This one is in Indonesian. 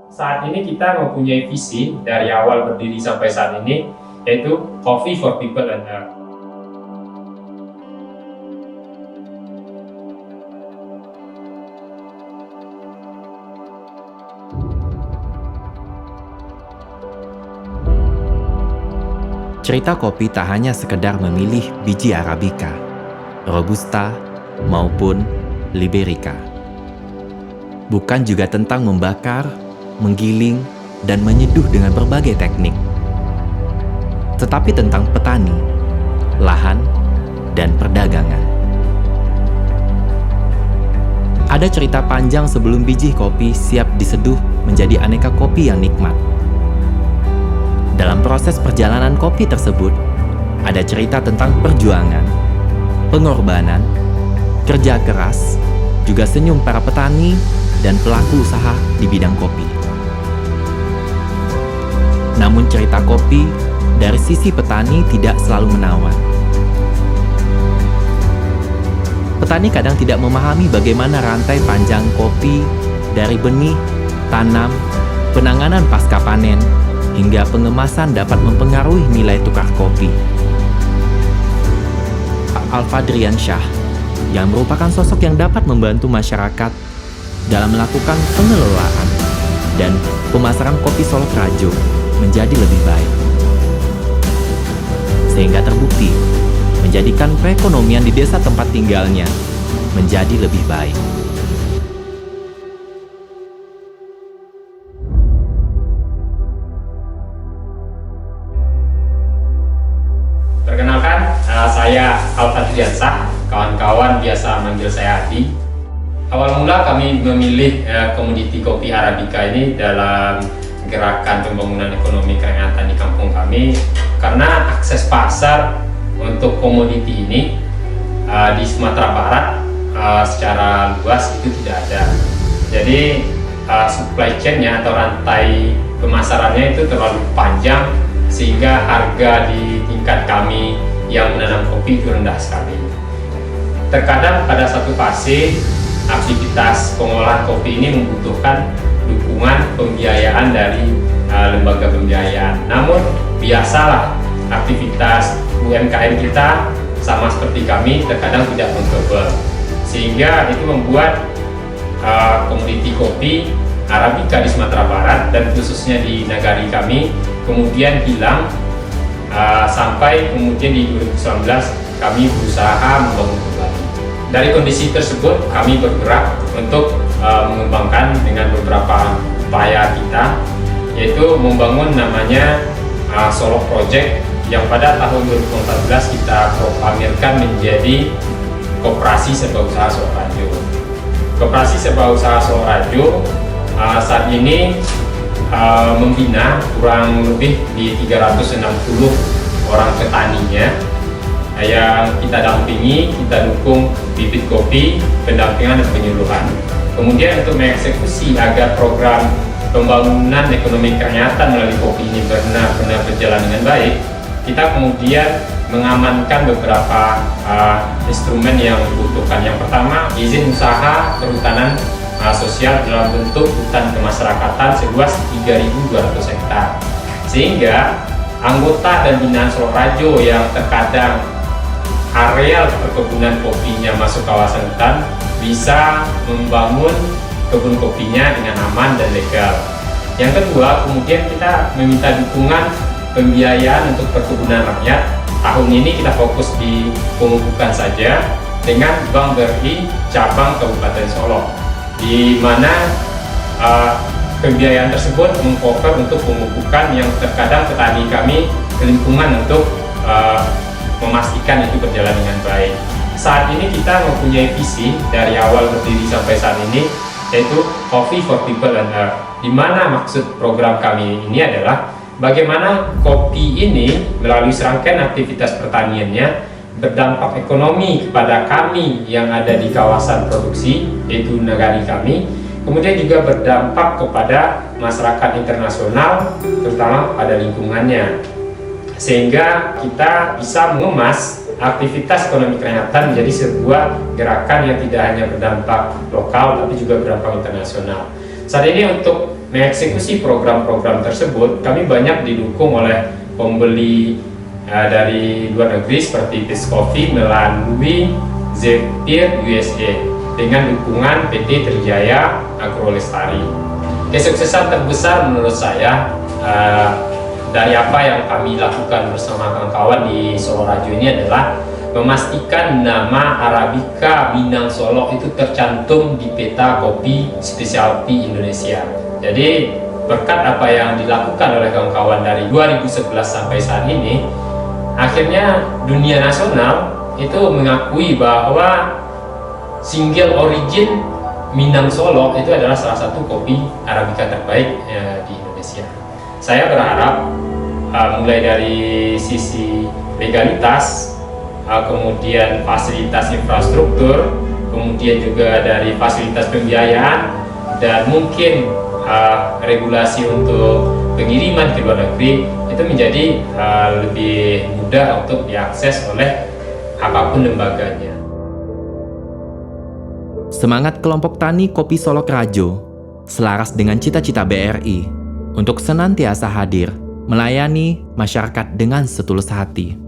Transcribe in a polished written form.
Saat ini kita mempunyai visi dari awal berdiri sampai saat ini, yaitu Coffee for People and Earth. Cerita kopi tak hanya sekedar memilih biji Arabica, Robusta, maupun Liberica. Bukan juga tentang membakar, menggiling, dan menyeduh dengan berbagai teknik. Tetapi tentang petani, lahan, dan perdagangan. Ada cerita panjang sebelum biji kopi siap diseduh menjadi aneka kopi yang nikmat. Dalam proses perjalanan kopi tersebut, ada cerita tentang perjuangan, pengorbanan, kerja keras, juga senyum para petani dan pelaku usaha di bidang kopi. Namun cerita kopi dari sisi petani tidak selalu menawan. Petani kadang tidak memahami bagaimana rantai panjang kopi dari benih, tanam, penanganan pasca panen, hingga pengemasan dapat mempengaruhi nilai tukar kopi. Al-Fadrian Shah, yang merupakan sosok yang dapat membantu masyarakat dalam melakukan pengelolaan dan pemasaran kopi Solo Prajo menjadi lebih baik. Sehingga terbukti menjadikan perekonomian di desa tempat tinggalnya menjadi lebih baik. Perkenalkan, saya Al-Fadrian Shah, kawan-kawan biasa manggil saya Adi. Awal mula kami memilih komoditi kopi Arabica ini dalam gerakan pembangunan ekonomi kerakyatan di kampung kami karena akses pasar untuk komoditi ini di Sumatera Barat secara luas itu tidak ada. Jadi supply chain-nya atau rantai pemasarannya itu terlalu panjang sehingga harga di tingkat kami yang menanam kopi itu rendah sekali. Terkadang pada satu fase aktivitas pengolahan kopi ini membutuhkan dukungan pembiayaan dari lembaga pembiayaan. Namun biasalah aktivitas UMKM kita sama seperti kami terkadang tidak bankable, sehingga itu membuat komoditi kopi Arabica di Sumatera Barat dan khususnya di Nagari kami kemudian hilang sampai kemudian di 2019 kami berusaha membangun kembali. Dari kondisi tersebut kami bergerak untuk mengembangkan dengan beberapa upaya kita, yaitu membangun namanya Solo Project yang pada tahun 2014 kita proklamirkan menjadi Koperasi Serba Usaha Solo Prajo. Koperasi Serba Usaha Solo Prajo saat ini membina kurang lebih di 360 orang petaninya yang kita dampingi, kita dukung bibit kopi, pendampingan dan penyuluhan. Kemudian untuk mengeksekusi agar program pembangunan ekonomi kerakyatan melalui kopi ini benar-benar berjalan dengan baik, kita kemudian mengamankan beberapa instrumen yang dibutuhkan. Yang pertama, izin usaha perhutanan sosial dalam bentuk hutan kemasyarakatan seluas 3.200 hektar, sehingga anggota dan binaan Solo Prajo yang terkadang areal perkebunan kopinya masuk kawasan hutan bisa membangun kebun kopinya dengan aman dan legal. Yang kedua, kemudian kita meminta dukungan pembiayaan untuk perkebunan rakyat. Tahun ini kita fokus di pemupukan saja dengan Bank BRI cabang Kabupaten Solo, di mana pembiayaan tersebut mengcover untuk pemupukan yang terkadang petani kami kelimpungan untuk memastikan itu berjalan dengan baik. Saat ini kita mempunyai visi dari awal berdiri sampai saat ini, yaitu Coffee for People and Earth, di mana maksud program kami ini adalah bagaimana kopi ini melalui serangkaian aktivitas pertaniannya berdampak ekonomi kepada kami yang ada di kawasan produksi, yaitu Nagari kami, kemudian juga berdampak kepada masyarakat internasional, terutama pada lingkungannya, sehingga kita bisa mengemas aktivitas ekonomi kerakyatan menjadi sebuah gerakan yang tidak hanya berdampak lokal tapi juga berdampak internasional. Saat ini untuk mengeksekusi program-program tersebut, kami banyak didukung oleh pembeli dari luar negeri seperti Peace Coffee melalui Zephyr USA dengan dukungan PT Trijaya Agrolestari. Kesuksesan terbesar menurut saya dari apa yang kami lakukan bersama kawan-kawan di Solo Rajo ini adalah memastikan nama Arabica Minang Solo itu tercantum di peta kopi specialty Indonesia. Jadi berkat apa yang dilakukan oleh kawan-kawan dari 2011 sampai saat ini, akhirnya dunia nasional itu mengakui bahwa single origin Minang Solo itu adalah salah satu kopi Arabica terbaik di Indonesia. Saya berharap mulai dari sisi legalitas, kemudian fasilitas infrastruktur, kemudian juga dari fasilitas pembiayaan, dan mungkin regulasi untuk pengiriman ke luar negeri itu menjadi lebih mudah untuk diakses oleh apapun lembaganya. Semangat kelompok tani Kopi Solok Rajo selaras dengan cita-cita BRI untuk senantiasa hadir melayani masyarakat dengan setulus hati.